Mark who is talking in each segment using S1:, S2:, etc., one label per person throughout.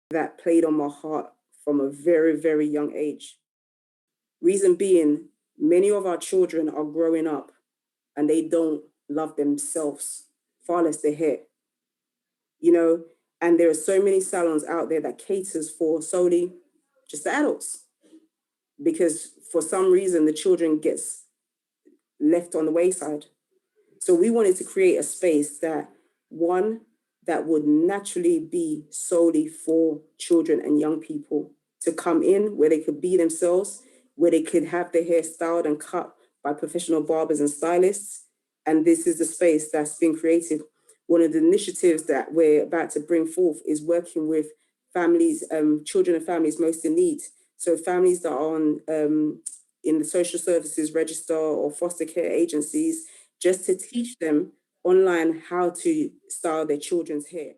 S1: that played on my heart from a very, very young age. Reason being, many of our children are growing up and they don't love themselves, far less their hair, you know, and there are so many salons out there that caters for solely just the adults, because for some reason the children gets left on the wayside. So we wanted to create a space that, one, that would naturally be solely for children and young people to come in, where they could be themselves, where they could have their hair styled and cut by professional barbers and stylists. And this is the space that's been created. One of the initiatives that we're about to bring forth is working with families, children and families most in need. So families that are on in the social services register or foster care agencies, just to teach them online how to style their children's hair.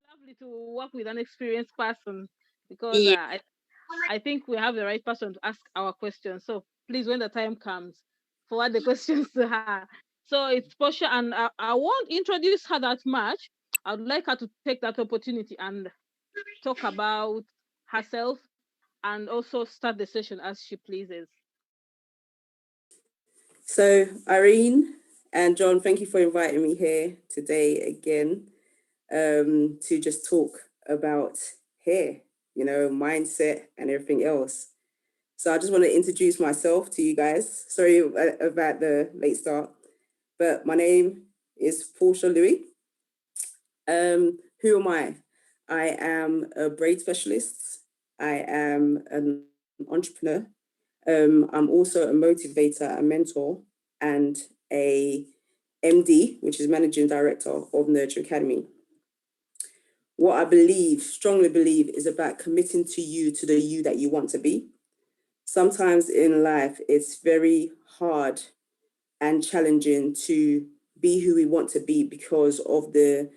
S2: Lovely to work with an experienced person because
S1: Yeah.
S2: I think we have the right person to ask our questions. So please, when the time comes, forward the questions to her. So it's Portia, and I won't introduce her that much. I'd like her to take that opportunity and talk about herself and also start the session as she pleases.
S1: So Irene and John, thank you for inviting me here today again, to just talk about hair, you know, mindset and everything else. So I just want to introduce myself to you guys. Sorry about the late start, but my name is Portia Louis. Who am I? I am a braid specialist. I am an entrepreneur. I'm also a motivator, a mentor, and a MD, which is Managing Director of Nurture Academy. What I believe, strongly believe, is about committing to the you that you want to be. Sometimes in life, it's very hard and challenging to be who we want to be because of the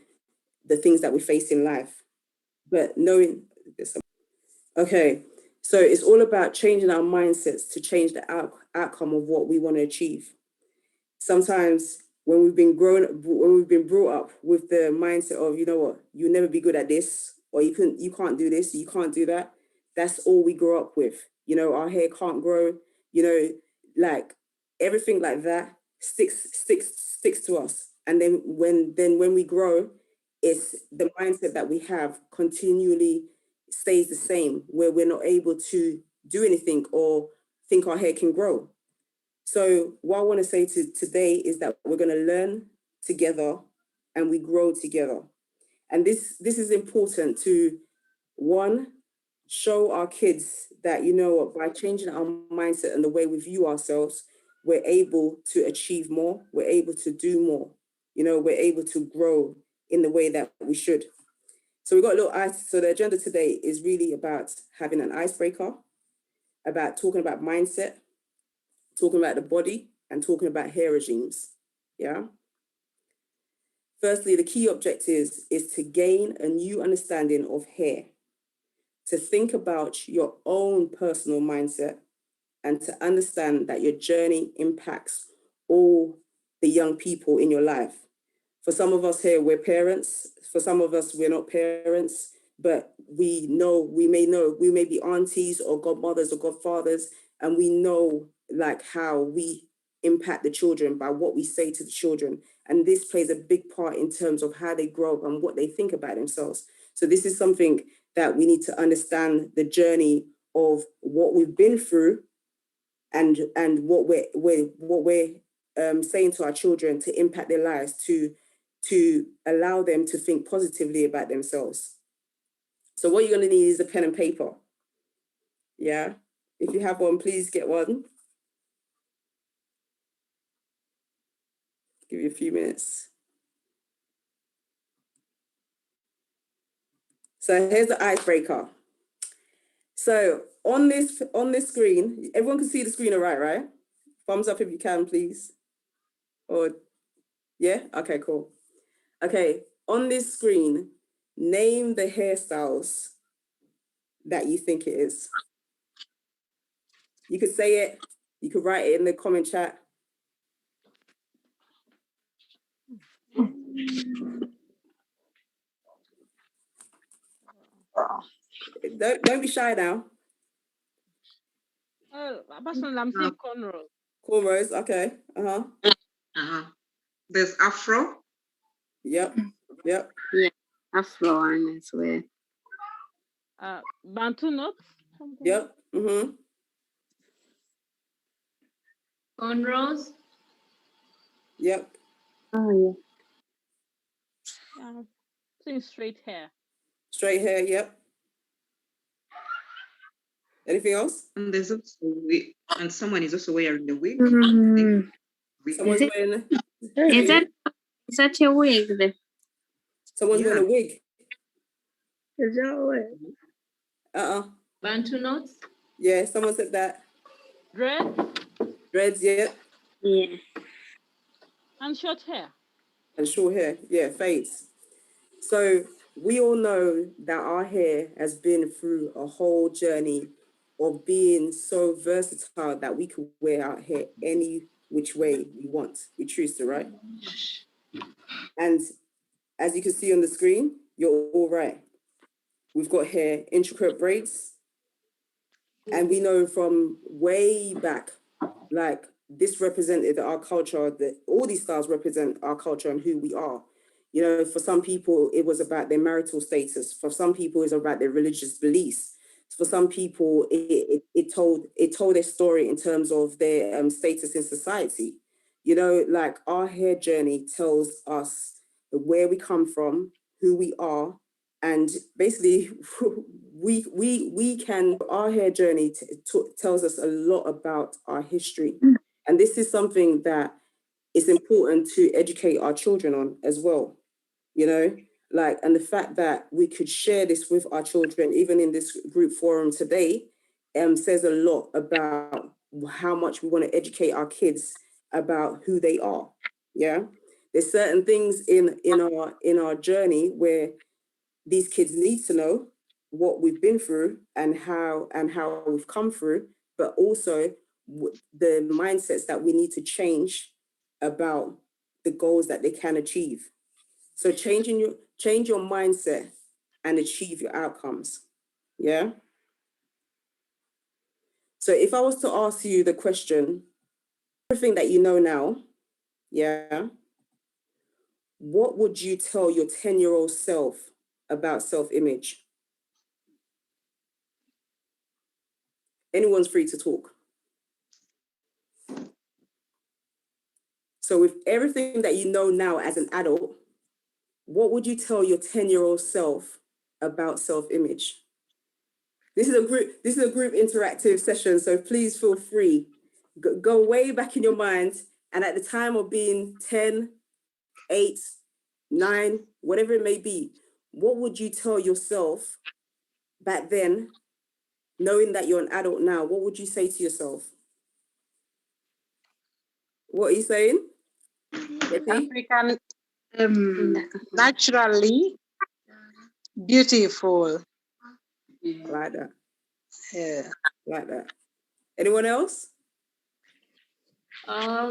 S1: things that we face in life. But knowing this, okay, so it's all about changing our mindsets to change the outcome of what we want to achieve. Sometimes when we've been brought up with the mindset of, you know what, you'll never be good at this, or you can't do this, you can't do that. That's all we grow up with. You know, our hair can't grow, you know, like everything like that sticks to us. And then when we grow, it's the mindset that we have continually stays the same, where we're not able to do anything or think our hair can grow. So what I want to say today is that we're going to learn together and we grow together. And this is important to, one, show our kids that, you know what, by changing our mindset and the way we view ourselves, we're able to achieve more, we're able to do more, you know, we're able to grow in the way that we should. So we've got a little ice. So the agenda today is really about having an icebreaker, about talking about mindset, talking about the body, and talking about hair regimes. Yeah. Firstly, the key objectives is to gain a new understanding of hair, to think about your own personal mindset, and to understand that your journey impacts all the young people in your life. For some of us here, we're parents. For some of us, we're not parents, but we may be aunties or godmothers or godfathers, and we know like how we impact the children by what we say to the children. And this plays a big part in terms of how they grow up and what they think about themselves. So this is something that we need to understand, the journey of what we've been through and what we're saying to our children to impact their lives, to allow them to think positively about themselves. So what you're going to need is a pen and paper. Yeah. If you have one, please get one. Give you a few minutes. So here's the icebreaker. So on this screen, everyone can see the screen all right, right? Thumbs up if you can, please. Or, yeah? Okay, cool. Okay, on this screen, name the hairstyles that you think it is. You could say it You could write it in the comment chat. Don't be shy now.
S2: Personally, I'm seeing cornrows.
S1: Cornrows, okay.
S3: There's afro.
S1: Yep.
S4: Yeah, afro one as well.
S2: Bantu knots.
S1: Yep.
S5: Cornrows.
S1: Yep.
S4: Oh
S2: yeah. Seeing straight hair.
S1: Straight hair, yep. Anything else?
S3: And there's also and someone is also wearing the wig.
S1: Someone's wearing.
S4: Is that a wig?
S1: Someone's wearing a wig.
S4: Is that a wig?
S5: Bantu knots.
S1: Yeah, someone said that. Dreads, yeah.
S4: Yeah.
S2: And short hair.
S1: And short hair, yeah, fades. So we all know that our hair has been through a whole journey of being so versatile that we can wear our hair any which way we want, we choose to, right? And as you can see on the screen, you're all right. We've got hair, intricate braids. And we know from way back, like this represented our culture, that all these styles represent our culture and who we are. You know, for some people, it was about their marital status. For some people, it's about their religious beliefs. For some people, it told their story in terms of their status in society. You know, like our hair journey tells us where we come from, who we are, and basically our hair journey tells us a lot about our history. And this is something that is important to educate our children on as well. You know, like, and the fact that we could share this with our children, even in this group forum today, says a lot about how much we want to educate our kids about who they are. Yeah, there's certain things in our journey where these kids need to know what we've been through and how we've come through, but also the mindsets that we need to change about the goals that they can achieve. So change your mindset and achieve your outcomes. Yeah. So if I was to ask you the question, everything that you know now, yeah, what would you tell your 10-year-old self about self-image? Anyone's free to talk. So with everything that you know now as an adult, what would you tell your 10-year-old self about self-image? This is a group interactive session, so please feel free. Go way back in your mind, and at the time of being 10, 8, 9, whatever it may be, what would you tell yourself back then, knowing that you're an adult now? What would you say to yourself? What are you saying?
S6: African, naturally beautiful.
S1: Like that.
S6: Yeah.
S1: Like that. Anyone else?
S5: I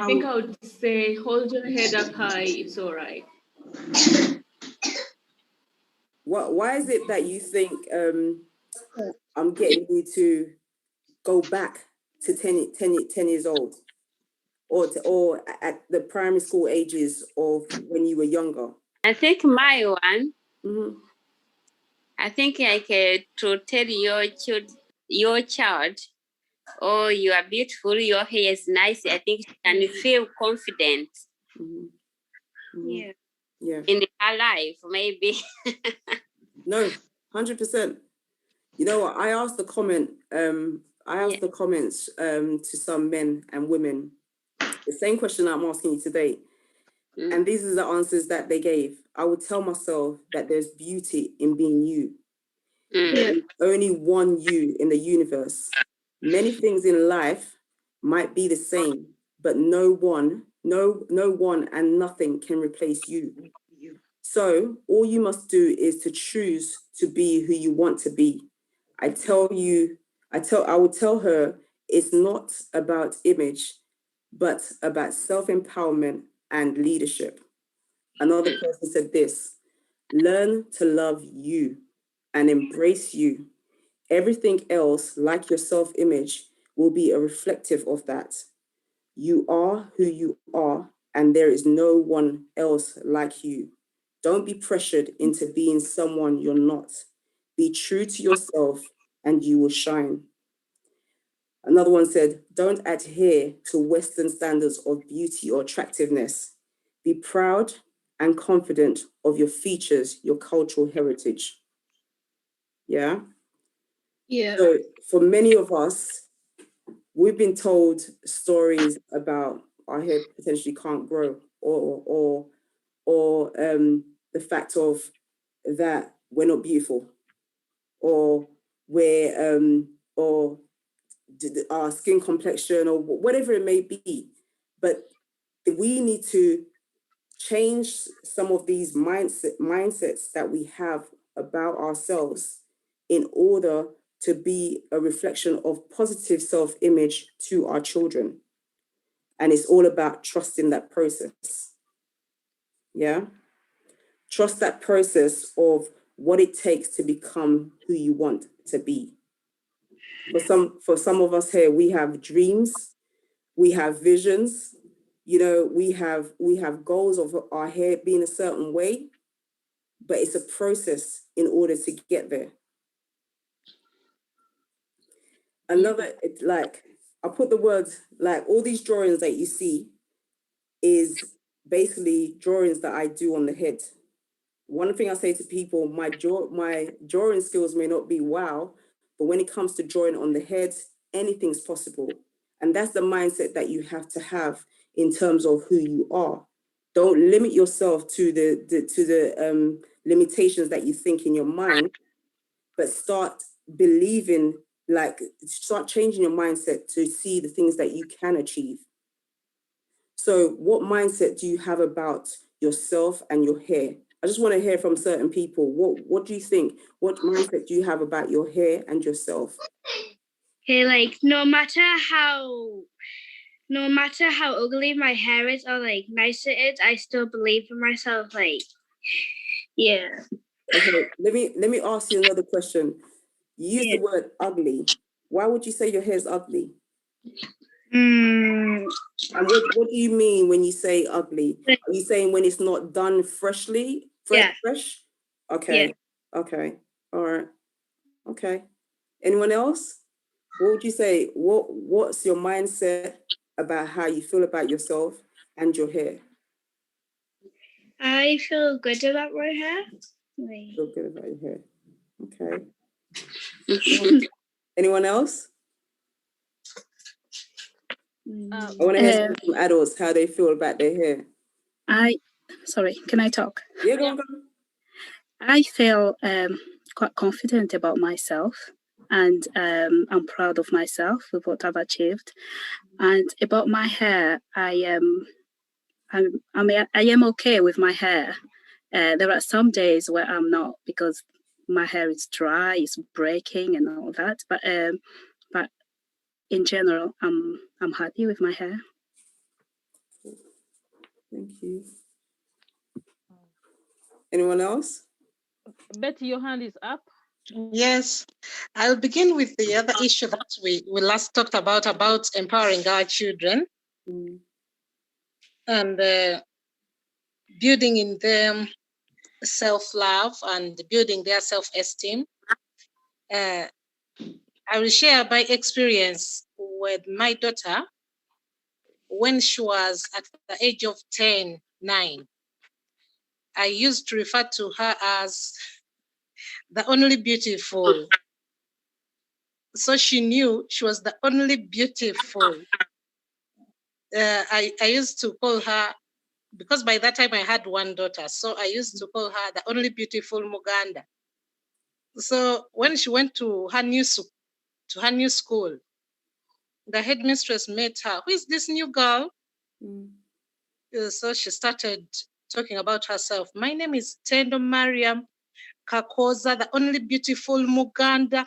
S5: think I would say hold your head up high, it's all right.
S1: Why is it that you think I'm getting you to go back to 10 years old, or at the primary school ages of when you were younger?
S4: I think my one, I think like to tell your child, oh, you are beautiful, your hair is nice. I think she can feel confident.
S1: Yeah.
S4: In her life, maybe.
S1: No, 100%. You know what? I asked the comments to some men and women, the same question I'm asking you today. And these are the answers that they gave. I would tell myself that there's beauty in being you. There is only one you in the universe. Many things in life might be the same, but no one and nothing can replace you. So all you must do is to choose to be who you want to be. I would tell her, It's not about image, but about self-empowerment and leadership. Another person said this: learn to love you and embrace you. Everything else, like your self-image, will be a reflective of that. You are who you are, and there is no one else like you. Don't be pressured into being someone you're not. Be true to yourself, and you will shine. Another one said, don't adhere to Western standards of beauty or attractiveness. Be proud and confident of your features, your cultural heritage. Yeah?
S5: Yeah.
S1: So for many of us, we've been told stories about our hair potentially can't grow, or the fact of that we're not beautiful, or or our skin complexion, or whatever it may be. But we need to change some of these mindsets that we have about ourselves in order to be a reflection of positive self-image to our children. And it's all about trusting that process. Yeah? Trust that process of what it takes to become who you want to be. For some of us here, we have dreams, we have visions, you know, we have goals of our hair being a certain way, but it's a process in order to get there. Another, like, I put the words, like, all these drawings that you see is basically drawings that I do on the head. One thing I say to people, my drawing skills may not be wow, but when it comes to drawing on the head, anything's possible. And that's the mindset that you have to have in terms of who you are. Don't limit yourself to the limitations that you think in your mind, but start believing, like, start changing your mindset to see the things that you can achieve. So what mindset do you have about yourself and your hair? I just want to hear from certain people. What do you think? What mindset do you have about your hair and yourself?
S7: Okay, like no matter how ugly my hair is or like nice it is, I still believe in myself. Like, yeah.
S1: Okay, let me ask you another question. You use the word ugly. Why would you say your hair is ugly? And what do you mean when you say ugly? Are you saying when it's not done freshly? Fresh? Okay. Yeah. Okay. All right. Okay. Anyone else? What would you say? What's your mindset about how you feel about yourself and your hair?
S7: I feel good about my hair.
S1: Feel good about your hair. Okay. Anyone else? I want to hear from adults how they feel about their hair.
S8: Sorry, can I talk?
S1: Yeah, go on.
S8: I feel quite confident about myself, and I'm proud of myself with what I've achieved. And about my hair, I am okay with my hair. There are some days where I'm not, because my hair is dry, it's breaking and all that. But in general, I'm happy with my hair.
S1: Thank you. Anyone else?
S2: Betty, your hand is up.
S6: Yes, I'll begin with the other issue that we last talked about empowering our children and building in them self-love and building their self-esteem. I will share my experience with my daughter when she was at the age of 9. I used to refer to her as the only beautiful. So she knew she was the only beautiful. I used to call her, because by that time I had one daughter, so I used to call her the only beautiful Muganda. So when she went to her new school, the headmistress met her. Who is this new girl? So she started talking about herself. My name is Tendo Mariam Kakoza, the only beautiful Muganda.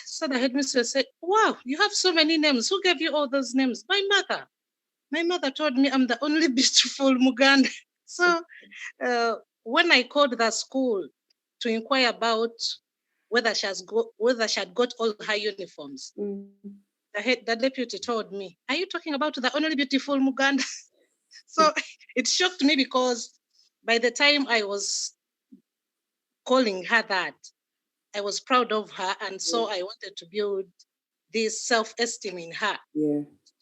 S6: So the headmistress said, wow, you have so many names. Who gave you all those names? My mother. My mother told me I'm the only beautiful Muganda. So when I called the school to inquire about whether she had got all her uniforms, the deputy told me, are you talking about the only beautiful Muganda? So it shocked me because by the time I was calling her that, I was proud of her. And so I wanted to build this self-esteem in her,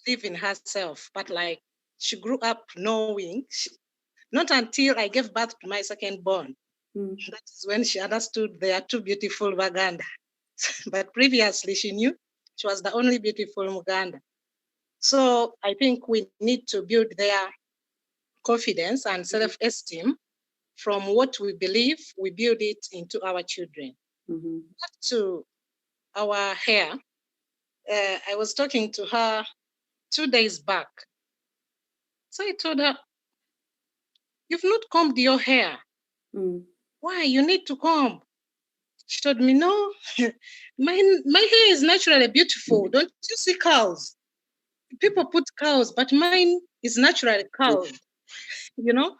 S6: believe in herself. But like she grew up knowing, not until I gave birth to my second born, that is when she understood they are two beautiful Muganda. But previously she knew she was the only beautiful Muganda. So I think we need to build their confidence and self-esteem from what we believe, we build it into our children. Back to our hair, I was talking to her 2 days back. So I told her, you've not combed your hair. Why? You need to comb. She told me, no, my hair is naturally beautiful. Don't you see cows? People put cows, but mine is naturally curled, you know?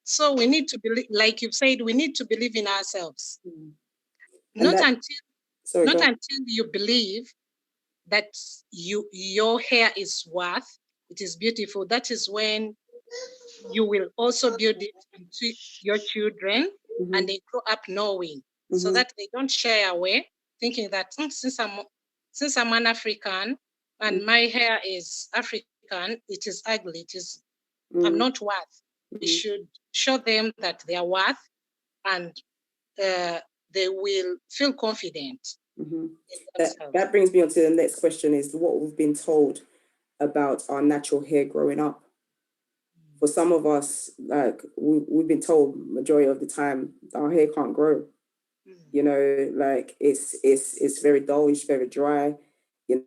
S6: So we need to believe, like you said, we need to believe in ourselves. Not until you believe that your hair is worth, it is beautiful. That is when you will also build it into your children, and they grow up knowing, so that they don't shy away, thinking that since I'm an African and my hair is African, it is ugly. It is I'm not worth. We should show them that they are worth, and they will feel confident.
S1: That brings me on to the next question: is what we've been told about our natural hair growing up. For some of us, like we've been told majority of the time our hair can't grow. You know, like it's very dull, it's very dry. You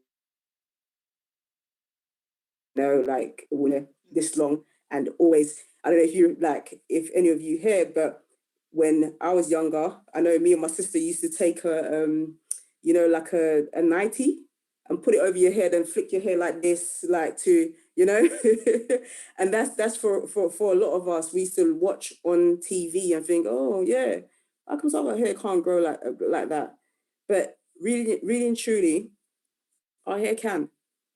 S1: know, like this long, and always. I don't know if any of you hear, but when I was younger, I know me and my sister used to take like a nightie and put it over your head and flick your hair like this, like to, and that's for a lot of us. We used to watch on TV and think, oh yeah, how come our hair can't grow like that? But really, really and truly, our hair can.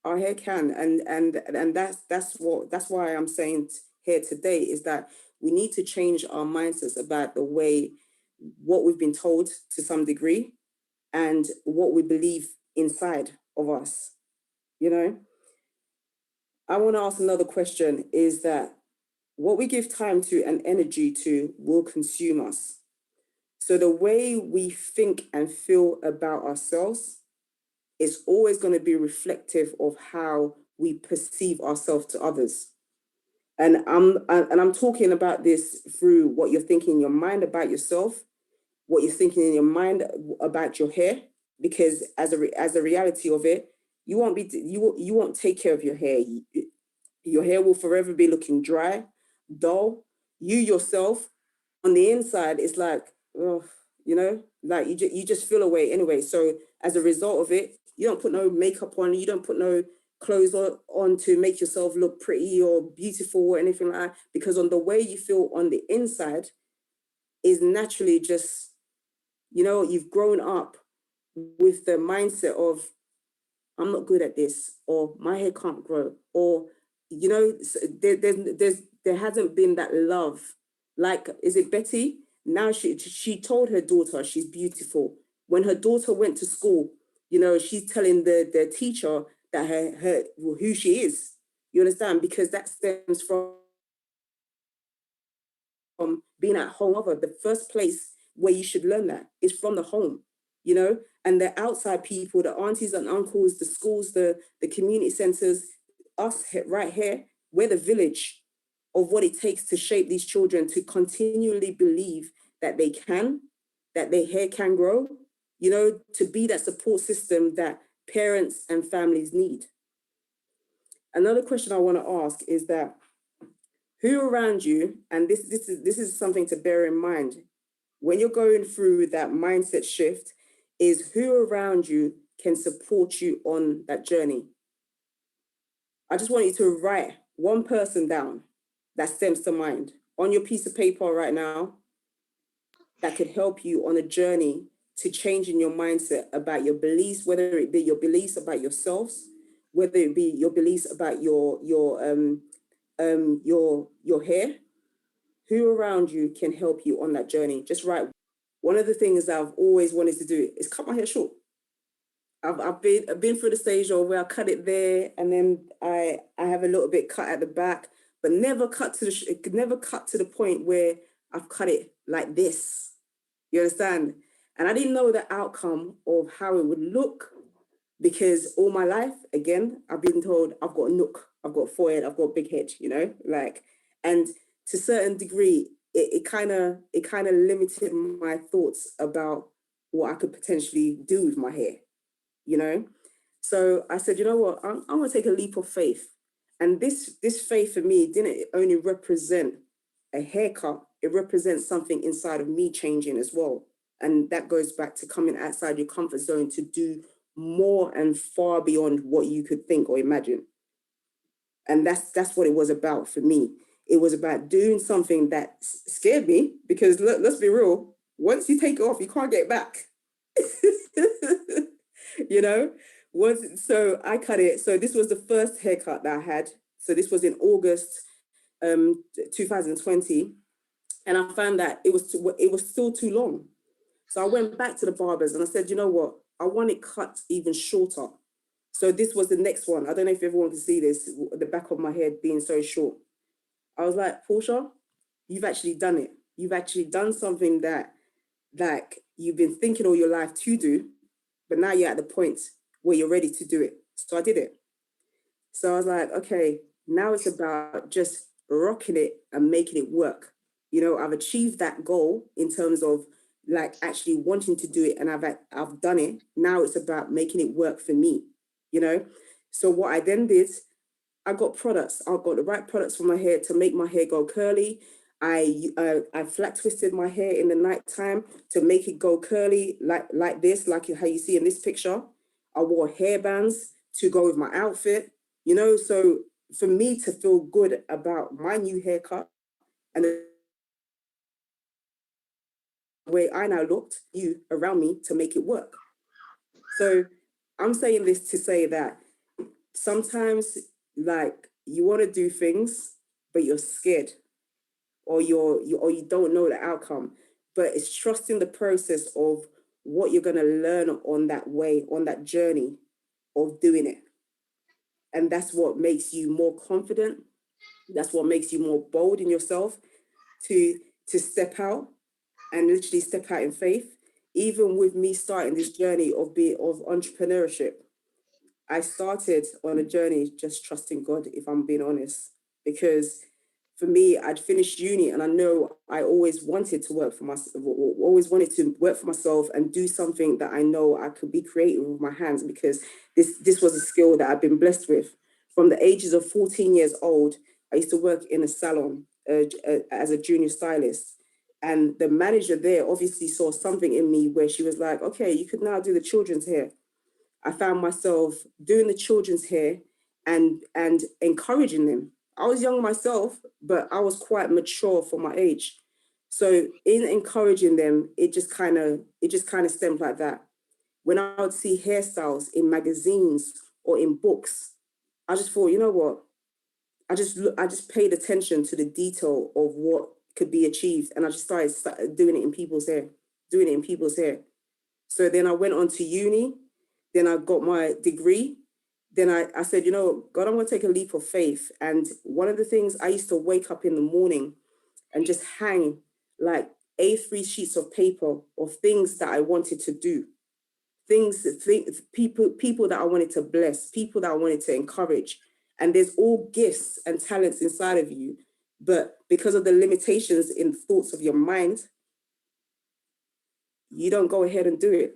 S1: Our hair can, and that's why I'm saying here today is that we need to change our mindsets about the way what we've been told to some degree and what we believe inside of us. I want to ask another question: is that what we give time to and energy to will consume us. So the way we think and feel about ourselves is always going to be reflective of how we perceive ourselves to others. And I'm talking about this through what you're thinking in your mind about yourself, what you're thinking in your mind about your hair, because as a reality of it, you won't take care of your hair. Your hair will forever be looking dry, dull. You yourself on the inside is like, oh, like you just feel away anyway. So as a result of it, you don't put no makeup on, you don't put no clothes on to make yourself look pretty or beautiful or anything like that, because on the way you feel on the inside is naturally just, you've grown up with the mindset of, I'm not good at this, or my hair can't grow, or, there hasn't been that love. Like, is it Betty? Now she told her daughter she's beautiful. When her daughter went to school, she's telling the teacher that her who she is. You understand? Because that stems from being at home. The first place where you should learn that is from the home, and the outside people, the aunties and uncles, the schools, the community centers, us right here, we're the village of what it takes to shape these children to continually believe that that their hair can grow, to be that support system that parents and families need. Another question I want to ask is that who around you, and this is something to bear in mind, when you're going through that mindset shift, is who around you can support you on that journey. I just want you to write one person down that stems to mind on your piece of paper right now that could help you on a journey to changing your mindset about your beliefs, whether it be your beliefs about yourselves, whether it be your beliefs about your hair. Who around you can help you on that journey? Just write. One of the things that I've always wanted to do is cut my hair short. I've been through the stage of where I cut it there, and then I have a little bit cut at the back, but never cut to the point where I've cut it like this. You understand? And I didn't know the outcome of how it would look, because all my life, again, I've been told I've got a nook, I've got a forehead, I've got a big head, and to a certain degree, it kind of limited my thoughts about what I could potentially do with my hair, So I said, you know what, I'm gonna take a leap of faith. And this faith for me didn't only represent a haircut, it represents something inside of me changing as well. And that goes back to coming outside your comfort zone to do more and far beyond what you could think or imagine. And that's what it was about for me. It was about doing something that scared me, because let's be real, once you take it off, you can't get it back. So I cut it. So this was the first haircut that I had. So this was in August 2020. And I found that it was still too long. So I went back to the barbers and I said, you know what? I want it cut even shorter. So this was the next one. I don't know if everyone can see this, the back of my head being so short. I was like, Portia, you've actually done it. You've actually done something that you've been thinking all your life to do, but now you're at the point where you're ready to do it. So I did it. So I was like, okay, now it's about just rocking it and making it work. I've achieved that goal in terms of actually wanting to do it, and I've done it. Now it's about making it work for me, So what I then did, I got products. I got the right products for my hair to make my hair go curly. I flat twisted my hair in the nighttime to make it go curly like this, like how you see in this picture. I wore hairbands to go with my outfit, So for me to feel good about my new haircut and the way I now looked, you around me to make it work. So I'm saying this to say that sometimes you want to do things, but you're scared, or you don't know the outcome. But it's trusting the process of what you're going to learn on that way, on that journey of doing it. And that's what makes you more confident. That's what makes you more bold in yourself to step out and literally step out in faith. Even with me starting this journey of entrepreneurship, I started on a journey just trusting God, if I'm being honest, because for me, I'd finished uni and I know I always wanted to work for myself, and do something that I know I could be creative with my hands, because this was a skill that I've been blessed with. From the ages of 14 years old, I used to work in a salon as a junior stylist. And the manager there obviously saw something in me where she was like, okay, you could now do the children's hair. I found myself doing the children's hair and encouraging them. I was young myself, but I was quite mature for my age. So in encouraging them, it just kind of stemmed like that. When I would see hairstyles in magazines or in books, I just thought, you know what? I just paid attention to the detail of what could be achieved, and I just started doing it in people's hair. So then I went on to uni. Then I got my degree. Then I said, you know, God, I'm going to take a leap of faith. And one of the things, I used to wake up in the morning and just hang like A3 sheets of paper of things that I wanted to do, people that I wanted to bless, people that I wanted to encourage. And there's all gifts and talents inside of you. But because of the limitations in thoughts of your mind, you don't go ahead and do it.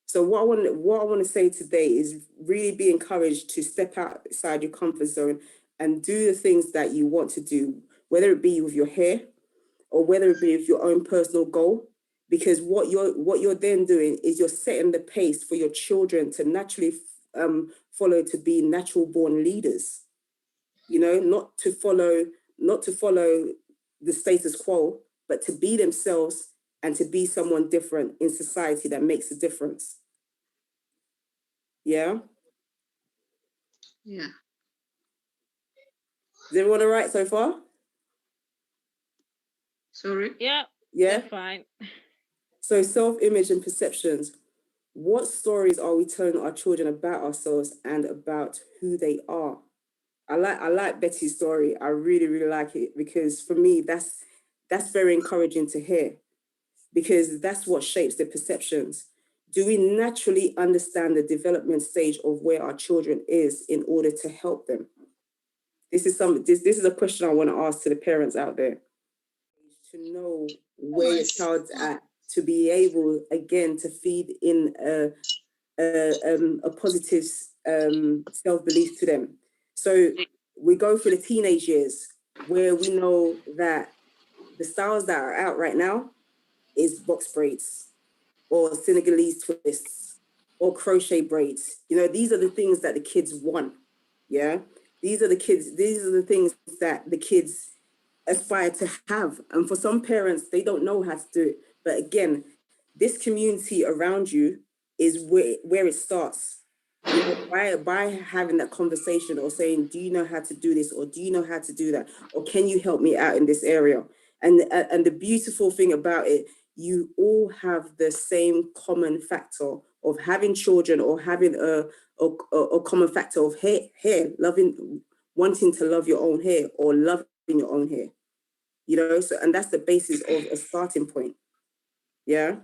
S1: So what I want to say today is really be encouraged to step outside your comfort zone and do the things that you want to do, whether it be with your hair or whether it be with your own personal goal. because what you're then doing is you're setting the pace for your children to naturally follow, to be natural born leaders, you know, not to follow the status quo, but to be themselves and to be someone different in society that makes a difference. Yeah.
S3: Yeah.
S1: Is everyone all right so far?
S3: Sorry?
S2: Yeah.
S1: Yeah.
S2: Fine.
S1: So self-image and perceptions. What stories are we telling our children about ourselves and about who they are? I like Betty's story. I really, really like it, because for me, that's very encouraging to hear, because that's what shapes their perceptions. Do we naturally understand the development stage of where our children is in order to help them? This is a question I want to ask to the parents out there. To know where your child's at, to be able, again, to feed in a positive self-belief to them. So we go through the teenage years where we know that the styles that are out right now is box braids or Senegalese twists or crochet braids. You know, these are the things that the kids want. Yeah. These are the things that the kids aspire to have. And for some parents, they don't know how to do it. But again, this community around you is where it starts. You know, by having that conversation or saying, do you know how to do this? Or do you know how to do that? Or can you help me out in this area? And the beautiful thing about it, you all have the same common factor of having children, or having a common factor of hair, wanting to love your own hair, or loving your own hair. You know, so, and that's the basis of a starting point. Yeah.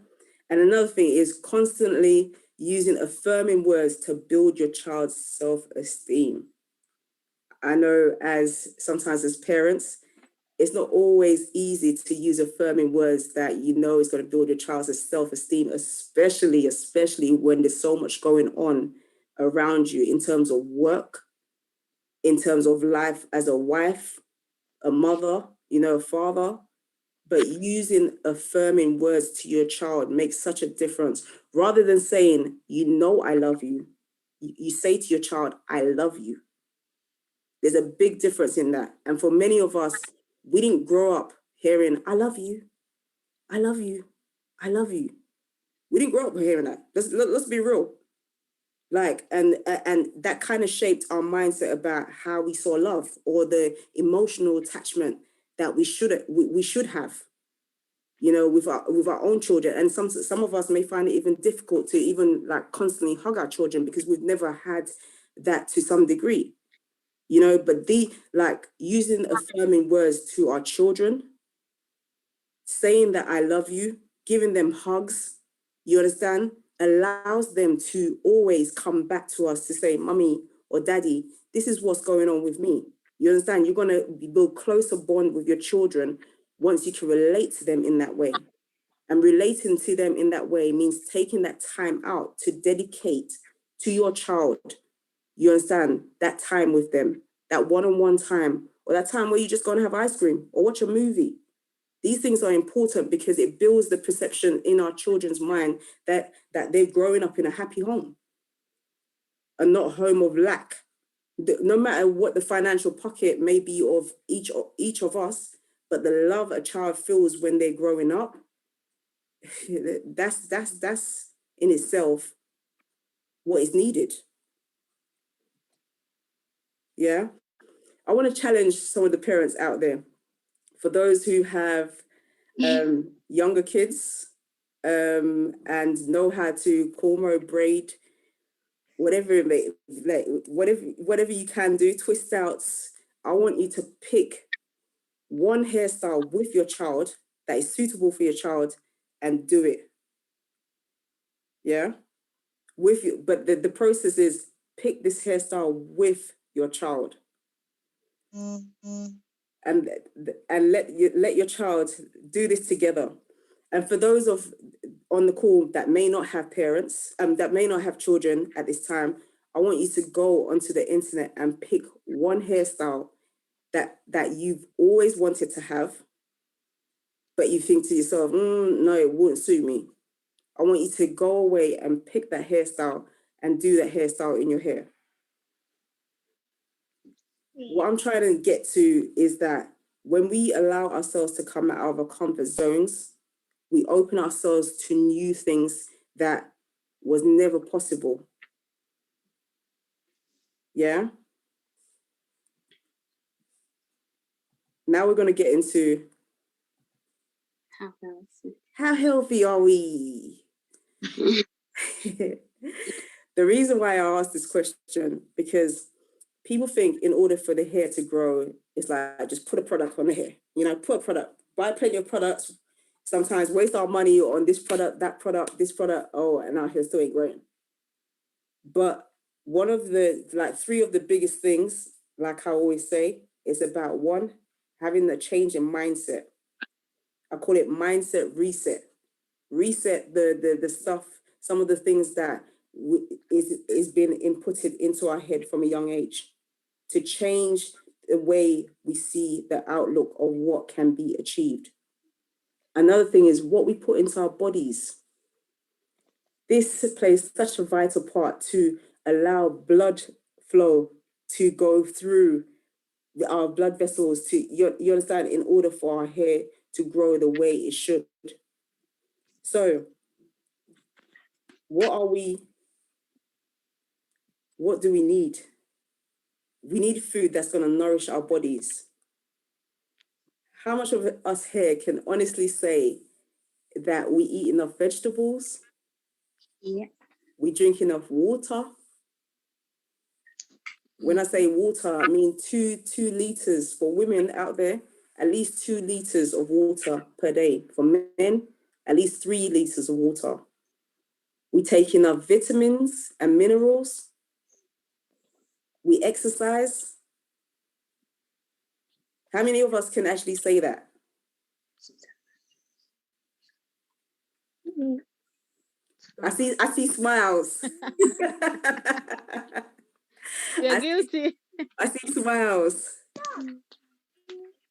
S1: And another thing is constantly using affirming words to build your child's self-esteem. I know sometimes as parents, it's not always easy to use affirming words that you know is going to build your child's self-esteem, especially when there's so much going on around you in terms of work, in terms of life as a wife, a mother, you know, a father. But using affirming words to your child makes such a difference. Rather than saying, you know, I love you, you say to your child, I love you. There's a big difference in that. And for many of us, we didn't grow up hearing, I love you, I love you, I love you. We didn't grow up hearing that. Let's be real. Like, and that kind of shaped our mindset about how we saw love, or the emotional attachment that we should have, you know, with our own children. And some of us may find it even difficult to even like constantly hug our children, because we've never had that to some degree, you know. But using affirming words to our children, saying that I love you, giving them hugs, you understand, allows them to always come back to us to say, Mummy or Daddy, this is what's going on with me. You understand? You're going to build closer bond with your children once you can relate to them in that way. And relating to them in that way means taking that time out to dedicate to your child. You understand? That time with them, that one-on-one time, or that time where you just go and have ice cream or watch a movie. These things are important because it builds the perception in our children's mind that they're growing up in a happy home and not a home of lack. No matter what the financial pocket may be of each of us, but the love a child feels when they're growing up, that's in itself what is needed. Yeah. I want to challenge some of the parents out there. For those who have younger kids and know how to comb or braid, whatever it may, like whatever you can do, twist outs. I want you to pick one hairstyle with your child that is suitable for your child and do it. Yeah. With you, but the process is pick this hairstyle with your child. And let your child do this together. And for those on the call that may not have parents, that may not have children at this time, I want you to go onto the internet and pick one hairstyle that you've always wanted to have, but you think to yourself, no, it wouldn't suit me. I want you to go away and pick that hairstyle and do that hairstyle in your hair. What I'm trying to get to is that when we allow ourselves to come out of our comfort zones, we open ourselves to new things that was never possible. Yeah? Now we're going to get into how healthy are we? The reason why I asked this question, because people think in order for the hair to grow, it's like just put a product on the hair. You know, put a product, buy plenty of products, sometimes waste our money on this product, that product, this product, oh, and our hair still ain't growing. But one of the, like, three of the biggest things, like I always say, is about one, having a change in mindset. I call it mindset reset. Reset the stuff, some of the things that is being inputted into our head from a young age, to change the way we see the outlook of what can be achieved. Another thing is what we put into our bodies. This plays such a vital part to allow blood flow to go through our blood vessels, to, you understand, in order for our hair to grow the way it should. So what do we need? We need food that's going to nourish our bodies. How much of us here can honestly say that we eat enough vegetables?
S4: Yeah.
S1: We drink enough water? When I say water, I mean two liters for women out there, at least 2 liters of water per day. For men, at least 3 liters of water. We take enough vitamins and minerals. We exercise. How many of us can actually say that? I see smiles.
S2: You're guilty.
S1: I see smiles.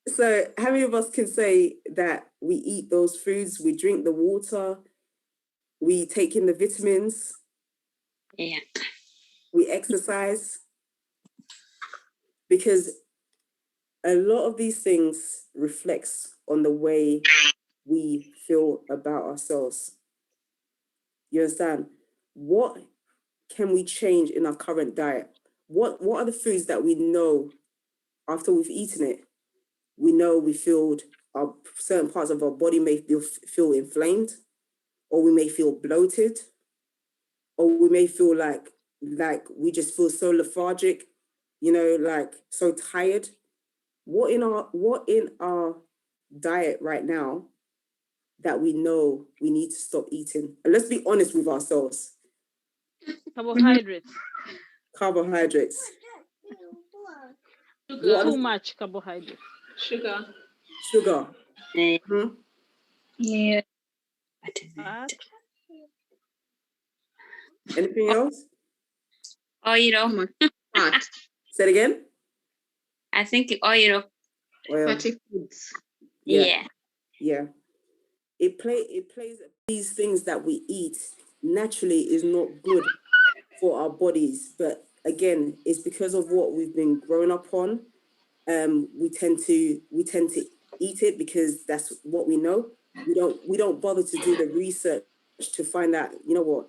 S1: So how many of us can say that we eat those foods, we drink the water, we take in the vitamins,
S4: Yeah,
S1: we exercise? Because a lot of these things reflects on the way we feel about ourselves. You understand? What can we change in our current diet? What are the foods that we know after we've eaten it, we know we feel certain parts of our body may feel inflamed, or we may feel bloated, or we may feel like we just feel so lethargic, you know, like so tired. What in our diet right now that we know we need to stop eating? And let's be honest with ourselves.
S2: Carbohydrates.
S1: Carbohydrates.
S2: Too much carbohydrates.
S5: Sugar.
S1: Sugar.
S4: Mm-hmm.
S7: Yeah.
S1: Anything else?
S4: Oil.
S3: Fat.
S1: Say it again.
S4: I think oil.
S3: Fatty foods.
S4: Yeah.
S1: It plays these things that we eat naturally is not good for our bodies, but again, it's because of what we've been growing up on. We tend to eat it because that's what we know. We don't bother to do the research to find out, you know what,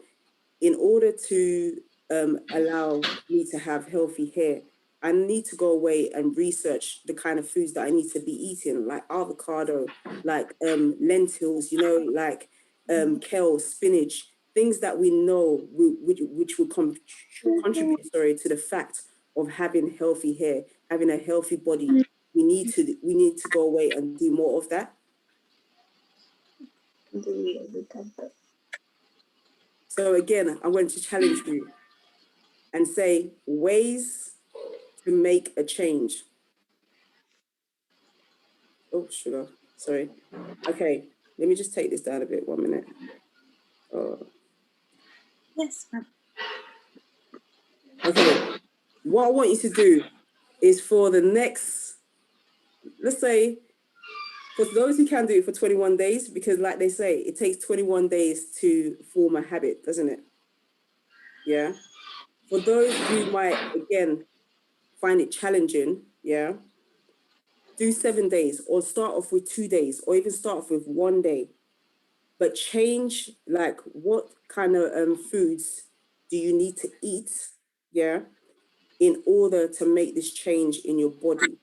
S1: in order to allow me to have healthy hair, I need to go away and research the kind of foods that I need to be eating, like avocado, like lentils, you know, like kale, spinach, things that we know which will contribute, to the fact of having healthy hair, having a healthy body. We need to go away and do more of that. So again, I'm going to challenge you and say ways to make a change. Oh, sugar, sorry. Okay, let me just take this down a bit, 1 minute.
S8: Yes.
S1: Okay, what I want you to do is for the next, let's say For those who can do it for 21 days, because like they say, it takes 21 days to form a habit, doesn't it? Yeah. For those who might, again, find it challenging, yeah, do 7 days or start off with 2 days or even start off with 1 day. But change, like, what kind of foods do you need to eat, yeah, in order to make this change in your body?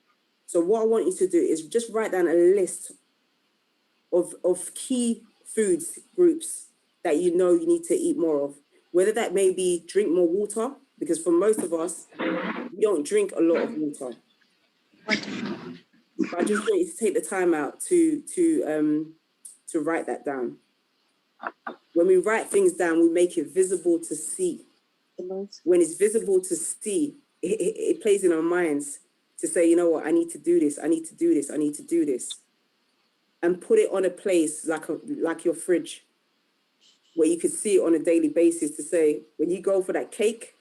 S1: So what I want you to do is just write down a list of key foods groups that you know you need to eat more of. Whether that may be drink more water, because for most of us, we don't drink a lot of water. But I just want you to take the time out to write that down. When we write things down, we make it visible to see. When it's visible to see, it plays in our minds to say, you know what, I need to do this, I need to do this, I need to do this. And put it on a place like your fridge, where you could see it on a daily basis to say, when you go for that cake,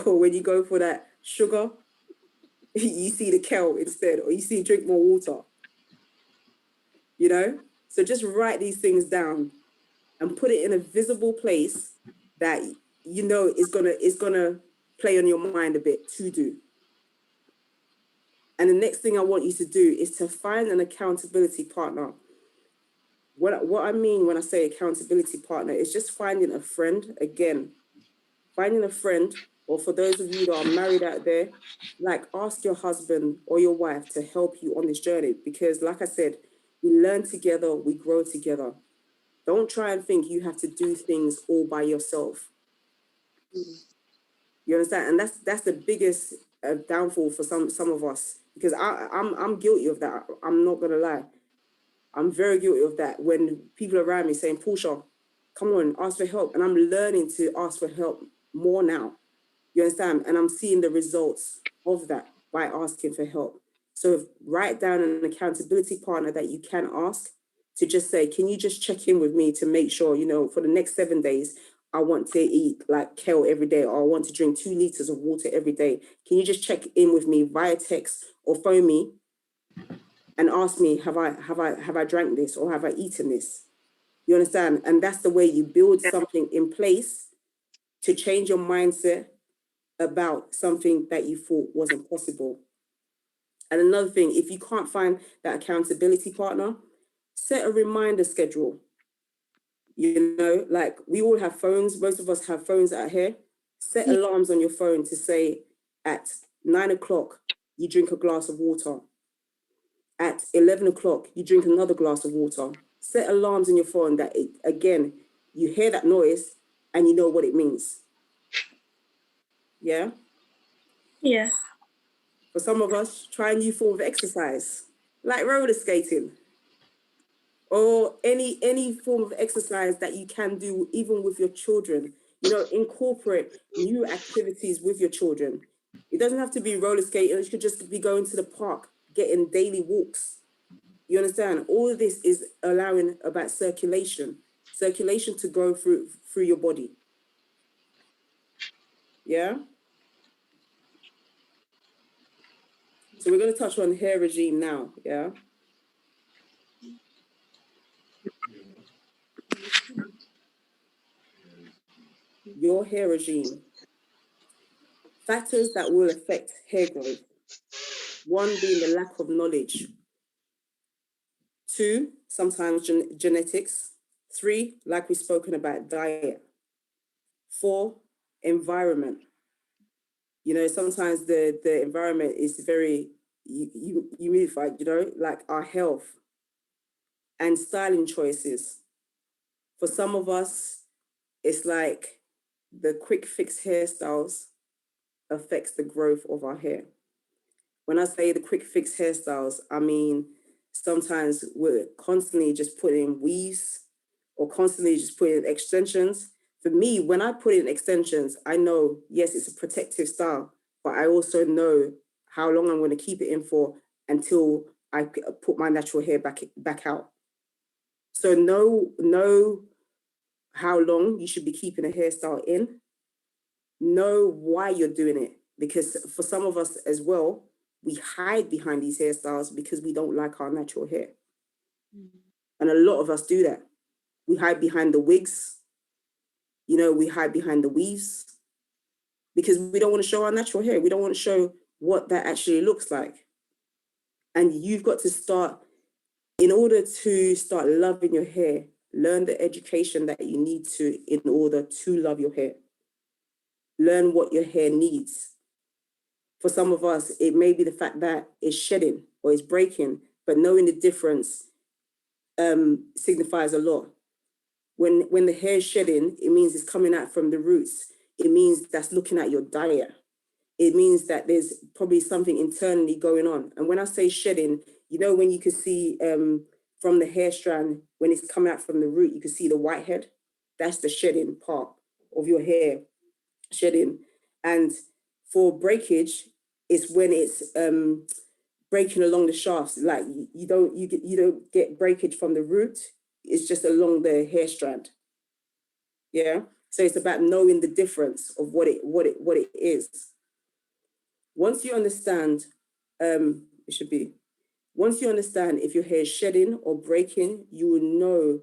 S1: or when you go for that sugar, you see the kale instead, or you see drink more water. You know? So just write these things down and put it in a visible place that you know is gonna play on your mind a bit to do. And the next thing I want you to do is to find an accountability partner. What I mean when I say accountability partner is just finding a friend. Again, finding a friend, or for those of you that are married out there, like, ask your husband or your wife to help you on this journey. Because like I said, we learn together, we grow together. Don't try and think you have to do things all by yourself. You understand? And that's the biggest downfall for some of us, because I'm guilty of that. I'm not gonna lie. I'm very guilty of that. When people around me saying, Portia, come on, ask for help. And I'm learning to ask for help more now. You understand? And I'm seeing the results of that by asking for help. So write down an accountability partner that you can ask to just say, can you just check in with me to make sure, you know, for the next 7 days, I want to eat like kale every day, or I want to drink 2 liters of water every day. Can you just check in with me via text or phone me and ask me, have I drank this or have I eaten this? You understand? And that's the way you build something in place to change your mindset about something that you thought wasn't possible. And another thing, if you can't find that accountability partner, set a reminder schedule. You know, like, we all have phones. Most of us have phones out here. Set alarms on your phone to say at 9 o'clock, you drink a glass of water. At 11 o'clock, you drink another glass of water. Set alarms on your phone that, again, you hear that noise and you know what it means. Yeah?
S7: Yeah.
S1: For some of us, try a new form of exercise, like roller skating, or any form of exercise that you can do even with your children. You know, incorporate new activities with your children. It doesn't have to be roller skating. You could just be going to the park, getting daily walks. You understand? All of this is allowing about circulation to go through your body. Yeah? So we're going to touch on hair regime now, yeah? Your hair regime. Factors that will affect hair growth. 1 being the lack of knowledge. 2, sometimes genetics. 3, like we've spoken about, diet. 4, environment. You know, sometimes the environment is very humidified, you know, like our health. And styling choices. For some of us, it's like the quick fix hairstyles affects the growth of our hair. When I say the quick fix hairstyles, I mean, sometimes we're constantly just putting weaves or constantly just putting in extensions. For me, when I put in extensions, I know, yes, it's a protective style, but I also know how long I'm going to keep it in for until I put my natural hair back out. So know how long you should be keeping a hairstyle in. Know why you're doing it. Because for some of us as well, we hide behind these hairstyles because we don't like our natural hair. And a lot of us do that. We hide behind the wigs. You know, we hide behind the weaves because we don't want to show our natural hair. We don't want to show what that actually looks like. And you've got to start, in order to start loving your hair, learn the education that you need to in order to love your hair. Learn what your hair needs. For some of us, it may be the fact that it's shedding or it's breaking, but knowing the difference signifies a lot. When the hair is shedding, it means it's coming out from the roots. It means that's looking at your diet. It means that there's probably something internally going on. And when I say shedding, you know, when you can see from the hair strand, when it's coming out from the root, you can see the white head. That's the shedding part of your hair, shedding. And for breakage, it's when it's breaking along the shafts. Like you don't get breakage from the root. It's just along the hair strand. Yeah. So it's about knowing the difference of what it is. Once you understand, once you understand if your hair is shedding or breaking, you will know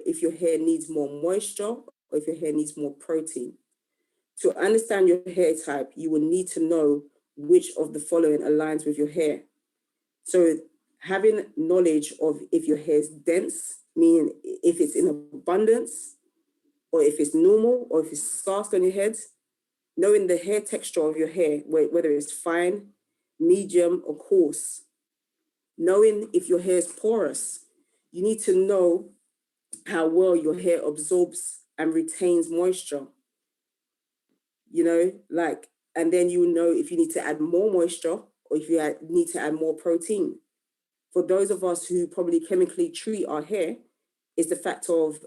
S1: if your hair needs more moisture or if your hair needs more protein. To understand your hair type, you will need to know which of the following aligns with your hair. So having knowledge of if your hair is dense, meaning if it's in abundance, or if it's normal, or if it's scarce on your head, knowing the hair texture of your hair, whether it's fine, medium, or coarse. Knowing if your hair is porous, you need to know how well your hair absorbs and retains moisture. You know, like, and then you know if you need to add more moisture or if you need to add more protein. For those of us who probably chemically treat our hair, is the fact of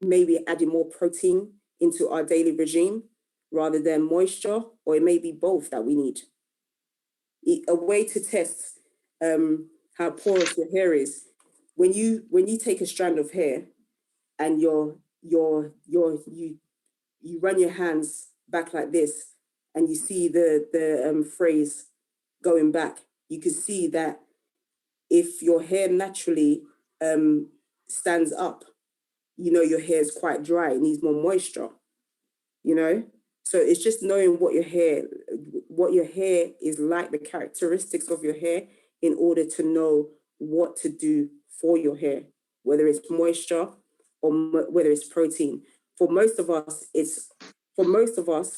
S1: maybe adding more protein into our daily regime rather than moisture, or it may be both that we need. A way to test how porous your hair is, when you take a strand of hair and you run your hands back like this and you see the phrase going back, you can see that if your hair naturally stands up, you know your hair is quite dry, it needs more moisture, you know? So it's just knowing what your hair is like, the characteristics of your hair, in order to know what to do for your hair, whether it's moisture or whether it's protein. For most of us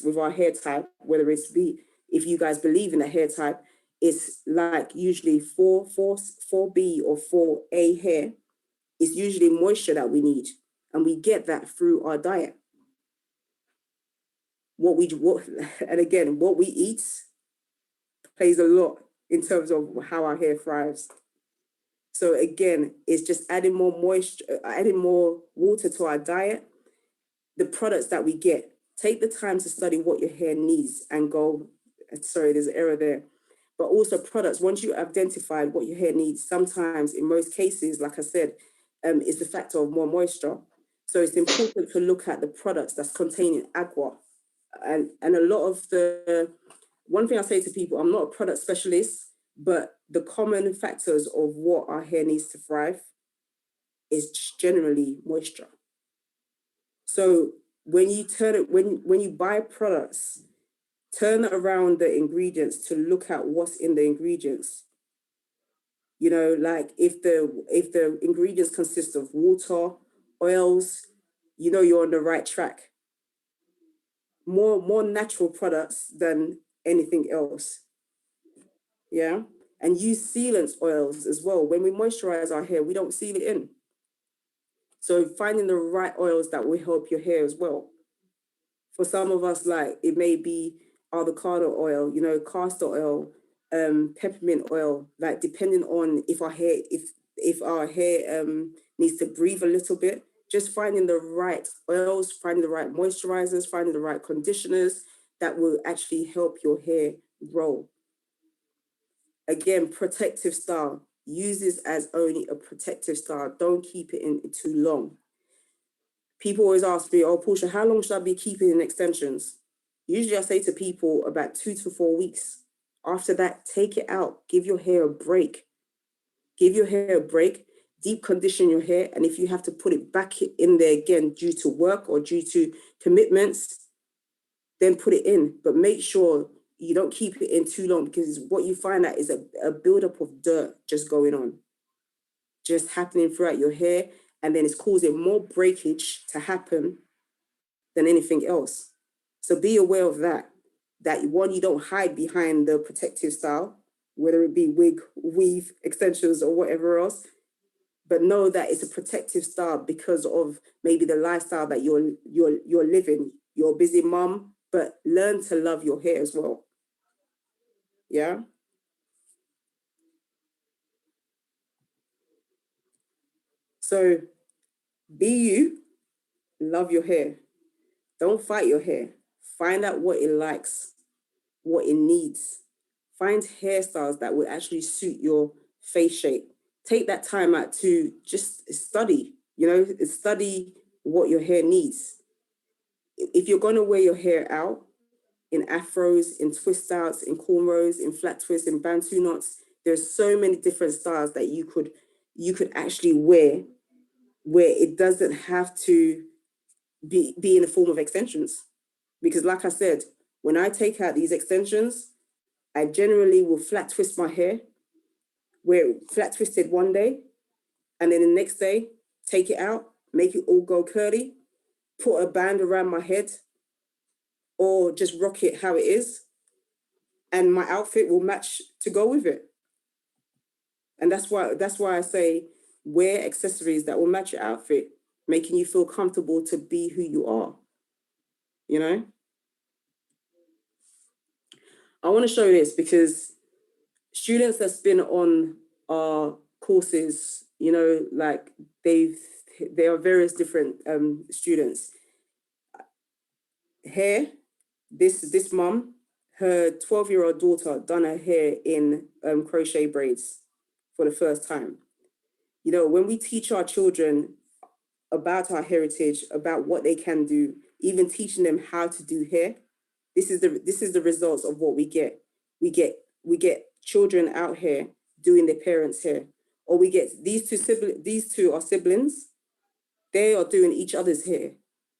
S1: with our hair type, whether it's if you guys believe in a hair type, it's like usually 4B or 4A hair. It's usually moisture that we need, and we get that through our diet. What we eat plays a lot in terms of how our hair thrives. So again, it's just adding more moisture, adding more water to our diet. The products that we get, take the time to study what your hair needs and go, sorry, there's an error there. But also products, once you identified what your hair needs, sometimes in most cases, like I said, is the factor of more moisture. So it's important to look at the products that's containing agua. And a lot of one thing I say to people, I'm not a product specialist, but the common factors of what our hair needs to thrive is generally moisture. So when you buy products, turn around the ingredients to look at what's in the ingredients. You know, like if the ingredients consist of water, oils, you know you're on the right track. More natural products than anything else. Yeah. And use sealant oils as well. When we moisturize our hair, we don't seal it in. So finding the right oils that will help your hair as well. For some of us, like it may be avocado oil, you know, castor oil, peppermint oil, like depending on if our hair needs to breathe a little bit. Just finding the right oils, finding the right moisturizers, finding the right conditioners that will actually help your hair grow. Again, protective style. Use this as only a protective style. Don't keep it in too long. People always ask me, oh, Portia, how long should I be keeping in extensions? Usually I say to people about 2 to 4 weeks. After that, take it out. Give your hair a break. Give your hair a break, deep condition your hair. And if you have to put it back in there again due to work or due to commitments, then put it in. But make sure you don't keep it in too long, because what you find out is a buildup of dirt just going on, just happening throughout your hair. And then it's causing more breakage to happen than anything else. So be aware of that one, you don't hide behind the protective style, whether it be wig, weave, extensions, or whatever else, but know that it's a protective style because of maybe the lifestyle that you're living. You're a busy mom, but learn to love your hair as well. Yeah. So be you, love your hair. Don't fight your hair. Find out what it likes, what it needs. Find hairstyles that will actually suit your face shape. Take that time out to just study, study what your hair needs. If you're going to wear your hair out in afros, in twist outs, in cornrows, in flat twists, in bantu knots, there's so many different styles that you could actually wear, where it doesn't have to be in the form of extensions. Because like I said, when I take out these extensions, I generally will flat twist my hair, wear it flat twisted one day, and then the next day, take it out, make it all go curly, put a band around my head, or just rock it how it is, and my outfit will match to go with it. And that's why I say wear accessories that will match your outfit, making you feel comfortable to be who you are, I want to show this because students that's been on our courses, like there are various different students. Hair, this mum, her 12-year-old daughter done her hair in crochet braids for the first time. When we teach our children about our heritage, about what they can do, even teaching them how to do hair, this is the results of what we get. We get children out here doing their parents' hair, or we get these two are siblings. They are doing each other's hair,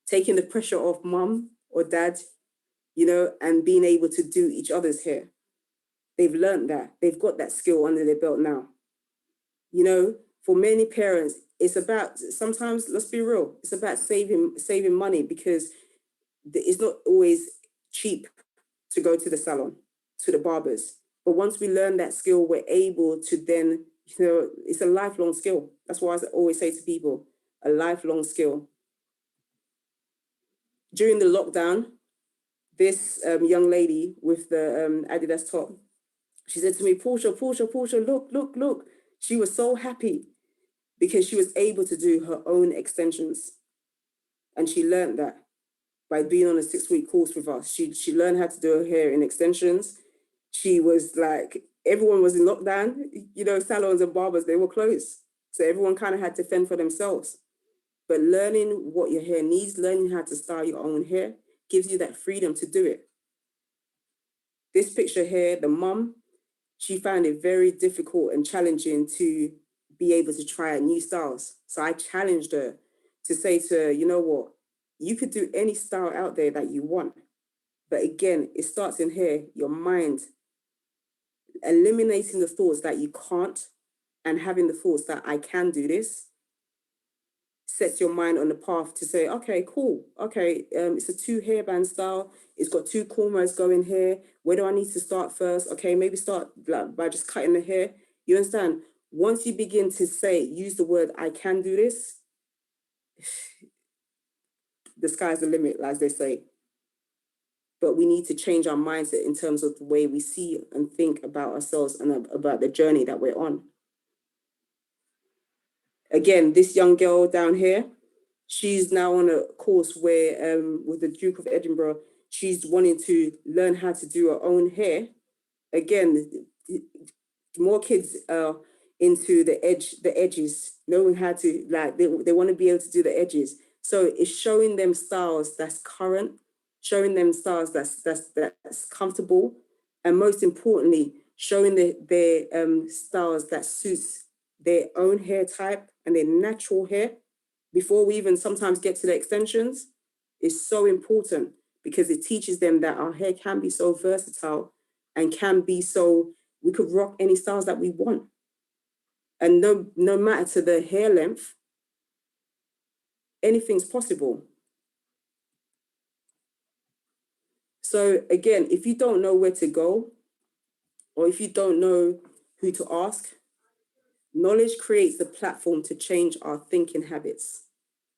S1: taking the pressure off mom or dad, and being able to do each other's hair. They've learned that. They've got that skill under their belt now. For many parents, it's about, sometimes, let's be real, it's about saving money, because it's not always cheap to go to the salon, to the barbers. But once we learn that skill, we're able to then, it's a lifelong skill. That's why I always say to people, a lifelong skill. During the lockdown, this young lady with the Adidas top, she said to me, Portia, look. She was so happy because she was able to do her own extensions. And she learned that by being on a 6-week course with us. She learned how to do her hair in extensions. She was like, everyone was in lockdown, salons and barbers, they were closed. So everyone kind of had to fend for themselves. But learning what your hair needs, learning how to style your own hair, gives you that freedom to do it. This picture here, the mum, she found it very difficult and challenging to be able to try new styles. So I challenged her to say to her, you know what, you could do any style out there that you want. But again, it starts in here, your mind, eliminating the thoughts that you can't and having the thoughts that I can do this, sets your mind on the path to say, okay, cool. Okay, it's a 2 hairband style. It's got 2 cornrows going here. Where do I need to start first? Okay, maybe start by just cutting the hair. You understand? Once you begin to use the word, I can do this, the sky's the limit, as they say. But we need to change our mindset in terms of the way we see and think about ourselves and about the journey that we're on. Again, this young girl down here, she's now on a course where, with the Duke of Edinburgh, she's wanting to learn how to do her own hair. Again, more kids are into the edges, knowing how to, they want to be able to do the edges. So it's showing them styles that's current, showing them styles that's comfortable, and most importantly, showing their styles that suits their own hair type and their natural hair before we even sometimes get to the extensions is so important, because it teaches them that our hair can be so versatile and can be so, we could rock any styles that we want. And no matter to the hair length, anything's possible. So again, if you don't know where to go, or if you don't know who to ask, knowledge creates the platform to change our thinking habits.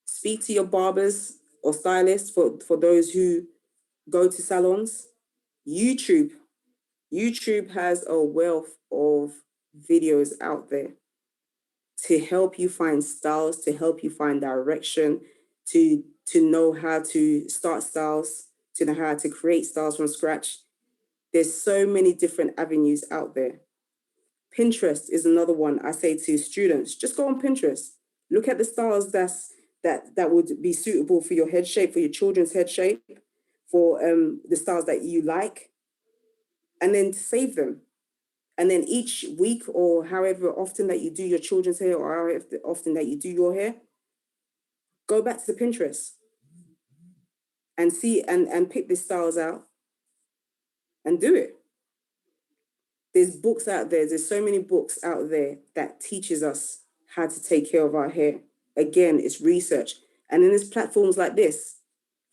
S1: Speak to your barbers or stylists for those who go to salons. YouTube has a wealth of videos out there to help you find styles, to help you find direction, to know how to start styles, to know how to create styles from scratch. There's so many different avenues out there. Pinterest is another one I say to students, just go on Pinterest. Look at the styles that would be suitable for your head shape, for your children's head shape, for the styles that you like, and then save them. And then each week, or however often that you do your children's hair, or however often that you do your hair, go back to the Pinterest and see and pick the styles out and do it. There's books out there. There's so many books out there that teaches us how to take care of our hair. Again, it's research. And then there's platforms like this.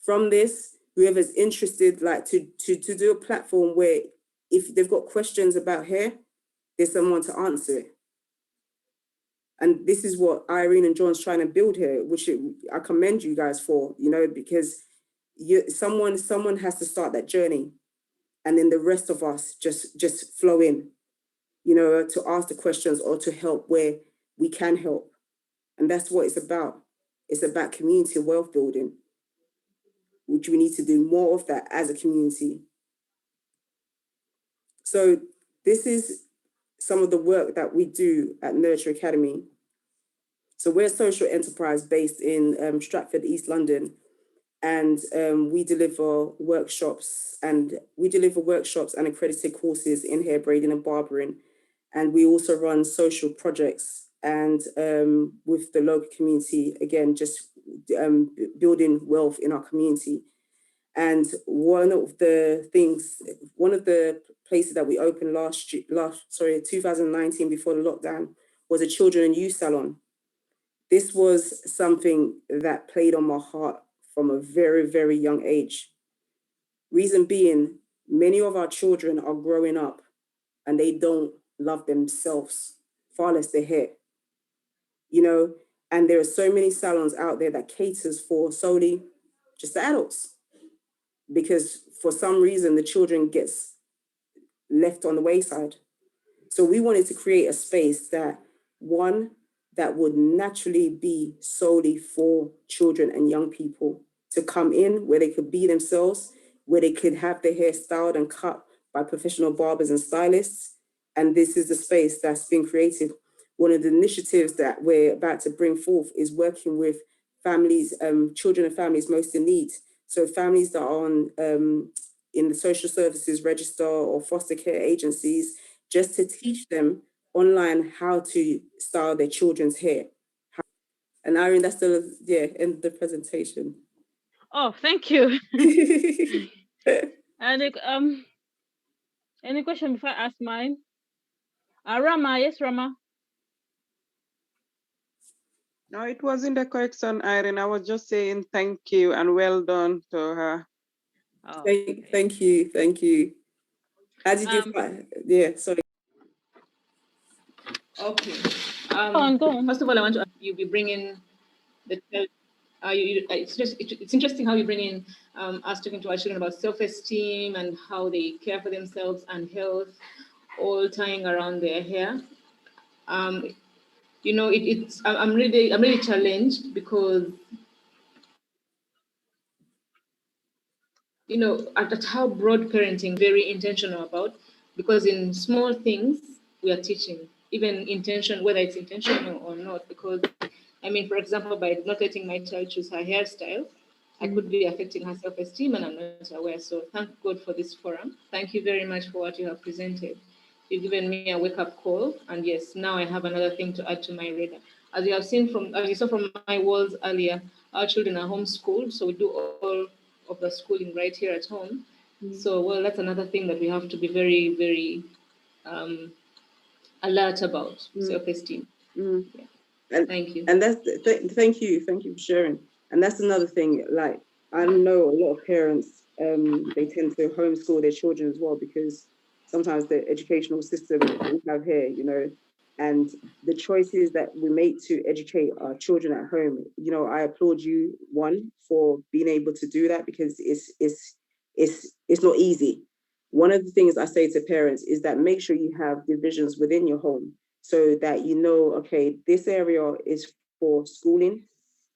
S1: From this, whoever's interested, like to do a platform where if they've got questions about hair, there's someone to answer it. And this is what Irene and John's trying to build here, which I commend you guys for, you know, because someone has to start that journey. And then the rest of us just flow in, you know, to ask the questions or to help where we can help. And that's what it's about. It's about community wealth building, which we need to do more of that as a community. So this is some of the work that we do at Nurture Academy. So we're a social enterprise based in Stratford, East London. And we deliver workshops and accredited courses in hair braiding and barbering. And we also run social projects and with the local community, again, just building wealth in our community. And one of the places that we opened 2019 before the lockdown was a children and youth salon. This was something that played on my heart from a very, very young age. Reason being, many of our children are growing up and they don't love themselves, far less their hair, you know, and there are so many salons out there that caters for solely just the adults, because for some reason the children gets left on the wayside. So we wanted to create a space that would naturally be solely for children and young people to come in, where they could be themselves, where they could have their hair styled and cut by professional barbers and stylists. And this is the space that's been created. One of the initiatives that we're about to bring forth is working with families, children and families most in need. So families that are on in the social services register or foster care agencies, just to teach them online how to style their children's hair. And Irene, that's end the presentation.
S2: Oh, thank you. And any question before I ask mine? Rama, yes, Rama.
S9: No, it wasn't a correction, Irene. I was just saying thank you and well done to her.
S1: Oh, thank you. How did you find? Yeah, sorry.
S5: Okay.
S2: Go on.
S5: First of all, I want to ask you be bringing the. It's interesting how you bring in us talking to our children about self-esteem and how they care for themselves and health, all tying around their hair. You know, I'm really challenged because, you know, at how broad parenting very intentional about, because in small things we are teaching, even intention, whether it's intentional or not, because I mean, for example, by not letting my child choose her hairstyle, I could be affecting her self-esteem and I'm not aware. So thank God for this forum. Thank you very much for what you have presented. You've given me a wake-up call, and yes, now I have another thing to add to my radar. As you saw from my walls earlier, our children are homeschooled, so we do all of the schooling right here at home. So, well, that's another thing that we have to be very, very alert about, self-esteem. Yeah.
S1: And,
S5: thank you.
S1: And that's thank you for sharing. And that's another thing. Like, I know a lot of parents, they tend to homeschool their children as well, because sometimes the educational system we have here, and the choices that we make to educate our children at home, I applaud you, one, for being able to do that, because it's not easy. One of the things I say to parents is that make sure you have divisions within your home, so that okay, this area is for schooling,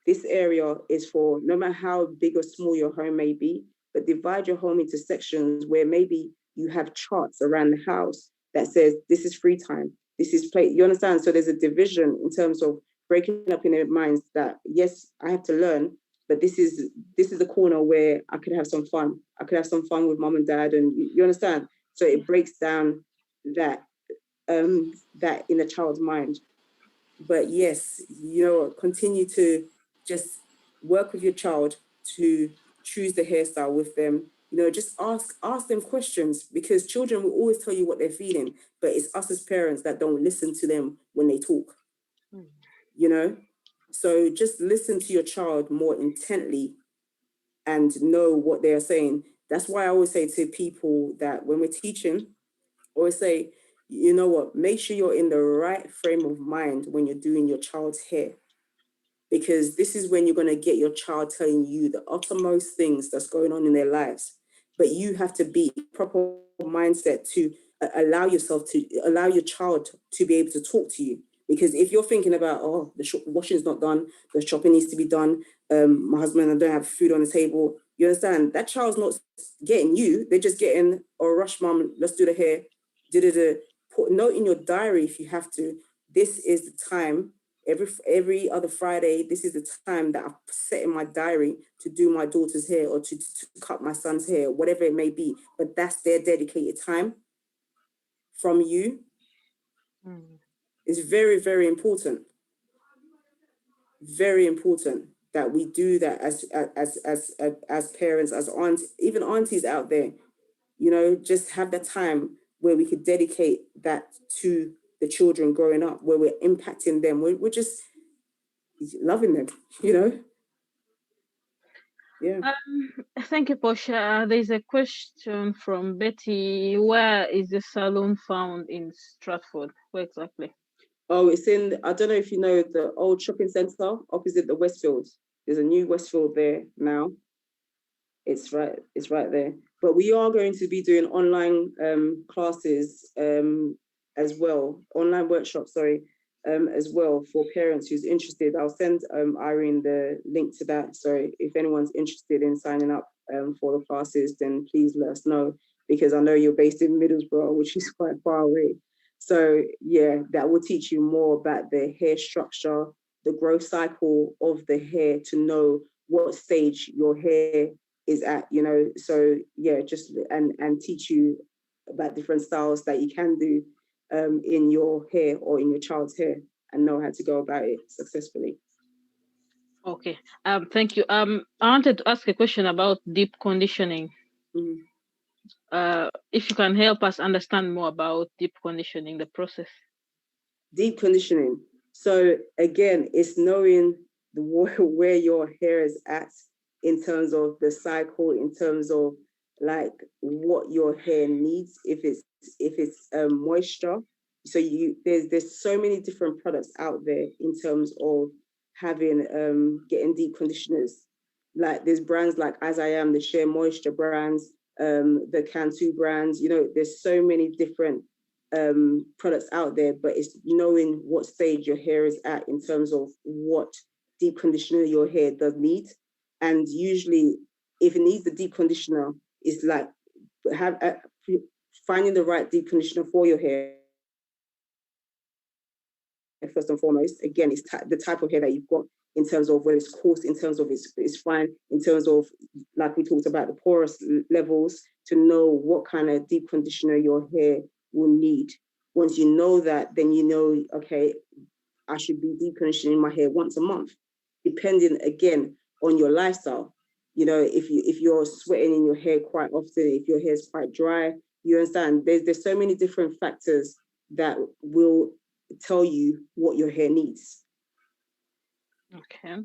S1: this area is for, no matter how big or small your home may be, but divide your home into sections where maybe you have charts around the house that says this is free time, this is play. You understand? So there's a division in terms of breaking up in their minds that, yes, I have to learn, but this is the corner where I could have some fun. I could have some fun with mom and dad, and you understand? So it breaks down that that in a child's mind. But yes, continue to just work with your child to choose the hairstyle with them. Just ask them questions, because children will always tell you what they're feeling, but it's us as parents that don't listen to them when they talk. So just listen to your child more intently and know what they are saying. That's why I always say to people that when we're teaching, I always say, you know what, make sure you're in the right frame of mind when you're doing your child's hair, because this is when you're going to get your child telling you the uttermost things that's going on in their lives. But you have to be proper mindset to allow your child to be able to talk to you. Because if you're thinking about, oh, the washing is not done, the shopping needs to be done, my husband, I don't have food on the table, you understand? That child's not getting you. They're just getting, oh, rush, mom, let's do the hair. Put a note in your diary if you have to. This is the time, every other Friday, this is the time that I've set in my diary to do my daughter's hair, or to cut my son's hair, whatever it may be. But that's their dedicated time from you. It's very, very important. Very important that we do that as parents, as aunts, even aunties out there. Just have that time where we could dedicate that to the children growing up, where we're impacting them. We're just loving them, Yeah.
S2: Thank you, Portia. There's a question from Betty. Where is the salon found in Stratford? Where exactly?
S1: Oh, it's in, I don't know if you know the old shopping centre opposite the Westfield. There's a new Westfield there now. It's right there. But we are going to be doing online classes as well, online workshops, sorry, as well, for parents who's interested. I'll send Irene the link to that. So if anyone's interested in signing up for the classes, then please let us know, because I know you're based in Middlesbrough, which is quite far away. So yeah, that will teach you more about the hair structure, the growth cycle of the hair, to know what stage your hair is at, so yeah, just and teach you about different styles that you can do in your hair or in your child's hair, and know how to go about it successfully.
S2: Okay, thank you. I wanted to ask a question about deep conditioning. If you can help us understand more about deep conditioning, the process.
S1: Deep conditioning. So again, it's knowing where your hair is at in terms of the cycle, in terms of like what your hair needs, if it's moisture. So there's so many different products out there in terms of having getting deep conditioners. Like there's brands like As I Am, the Shea Moisture brands, the Cantu brands. There's so many different products out there, but it's knowing what stage your hair is at in terms of what deep conditioner your hair does need. And usually if it needs the deep conditioner, it's like finding the right deep conditioner for your hair. First and foremost, again, it's the type of hair that you've got, in terms of whether it's coarse, in terms of it's fine, in terms of, like we talked about, the porous levels, to know what kind of deep conditioner your hair will need. Once you know that, then you know, okay, I should be deep conditioning my hair once a month, depending again on your lifestyle. You know, if you're sweating in your hair quite often, if your hair is quite dry, you understand. There's so many different factors that will tell you what your hair needs.
S2: Okay.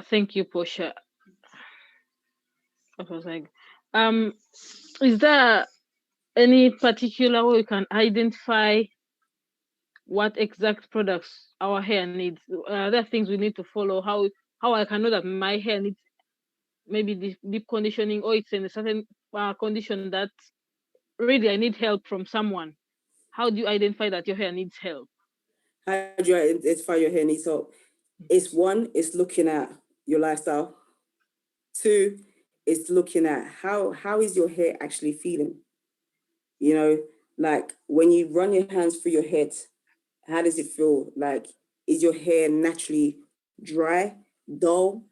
S2: Thank you, Portia. I was like, is there any particular way we can identify what exact products our hair needs? Are there things we need to follow? How I can know that my hair needs maybe deep conditioning, or it's in a certain condition that really I need help from someone? How do you identify that your hair needs help?
S1: How do you identify your hair needs help? It's one, it's looking at your lifestyle. Two, it's looking at how is your hair actually feeling? You know, like when you run your hands through your head, how does it feel? Like, is your hair naturally dry, dull?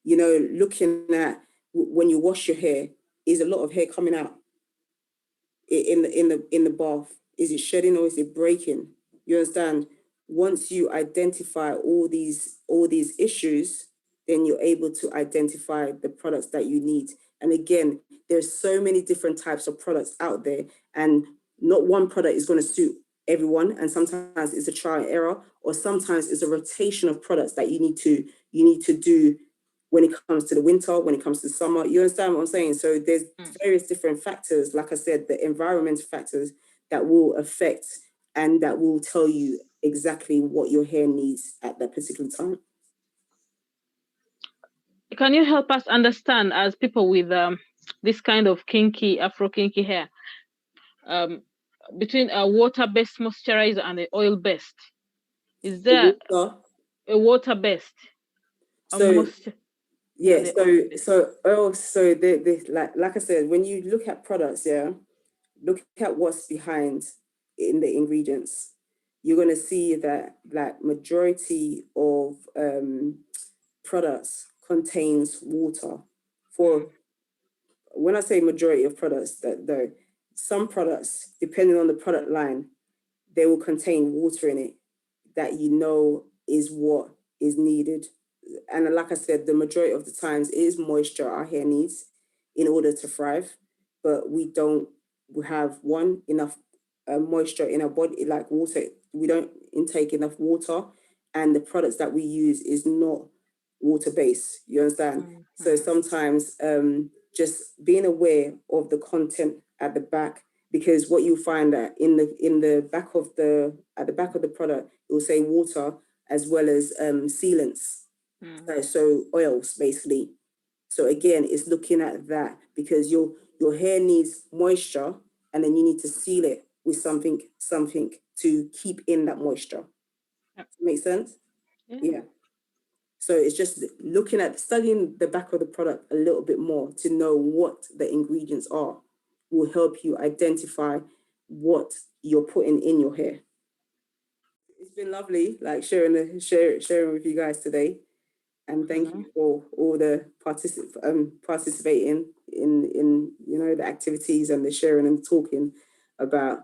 S1: You know, looking at when you wash your hair, is a lot of hair coming out in the bath? Is it shedding or is it breaking? You understand? Once you identify all these issues, then you're able to identify the products that you need. And again, there's so many different types of products out there, and not one product is going to suit everyone. And sometimes it's a trial and error, or sometimes it's a rotation of products that you need to do when it comes to the winter, when it comes to summer. You understand what I'm saying? So there's various different factors, like I said, the environmental factors that will affect and that will tell you exactly what your hair needs at that particular time.
S2: Can you help us understand, as people with this kind of kinky, Afro kinky hair, between a water-based moisturizer and an oil-based? Is there a water-based?
S1: So yeah, so like I said, when you look at products, look at what's behind in the ingredients. You're going to see that like majority of products contains water. For when I say majority of products, that though some products, depending on the product line, they will contain water in it that you know is what is needed. And like I said, the majority of the times it is moisture our hair needs in order to thrive, but we don't have enough moisture in our body, like water. We don't intake enough water, and the products that we use is not water-based. You understand? Mm-hmm. So sometimes just being aware of the content at the back, because what you'll find that in the back of the product, it will say water as well as sealants. Mm-hmm. So oils, basically. So again, it's looking at that, because your hair needs moisture, and then you need to seal it with something to keep in that moisture. Yep. Make sense? Yeah. So it's just studying the back of the product a little bit more to know what the ingredients are will help you identify what you're putting in your hair. It's been lovely, like sharing with you guys today. And thank you for all the participating in the activities and the sharing and talking about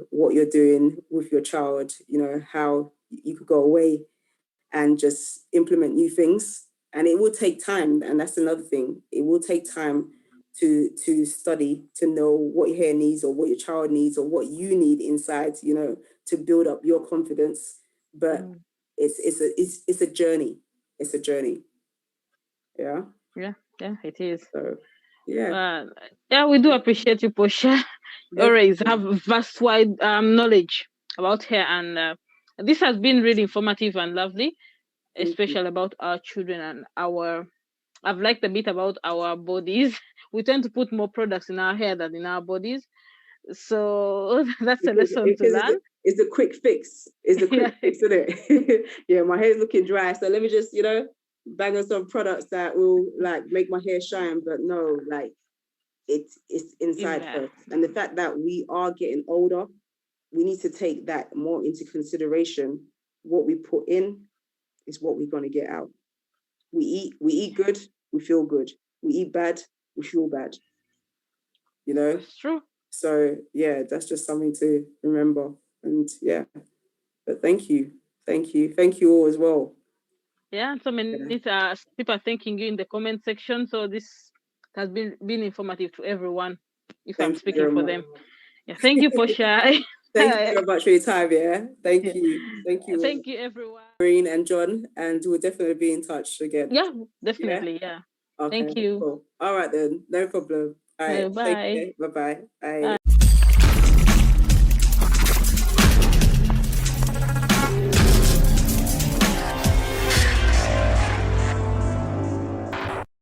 S1: what you're doing with your child, how you could go away and just implement new things. And it will take time, and that's another thing. It will take time to study, to know what your hair needs or what your child needs or what you need inside, to build up your confidence. But it's a journey. It's a journey. Yeah.
S2: Yeah, it is.
S1: So, yeah.
S2: We do appreciate you, Portia. You always have vast, wide knowledge about hair, and this has been really informative and lovely, especially about our children and I've liked a bit about our bodies. We tend to put more products in our hair than in our bodies. So that's a lesson to learn.
S1: It's a quick fix. It's a quick fix, isn't it? Yeah, my hair's looking dry, so let me just, bang on some products that will like make my hair shine. But no, like it's inside first. And the fact that we are getting older, we need to take that more into consideration. What we put in is what we're going to get out. We eat good, we feel good. We eat bad, we feel bad.
S2: It's true.
S1: So yeah, that's just something to remember. And yeah, but thank you all as well.
S2: Yeah, so many people are thanking you in the comment section. So this has been informative to everyone, if I'm speaking for them. Yeah, thank you, Portia.
S1: Thank you very much for your time. Yeah, thank you all.
S2: Thank you, everyone.
S1: Marine and John, and we'll definitely be in touch again.
S2: Yeah, definitely. Yeah.
S1: Okay,
S2: Thank you.
S1: Cool. All right then, no problem. All right.
S2: Bye.
S1: Bye. Bye.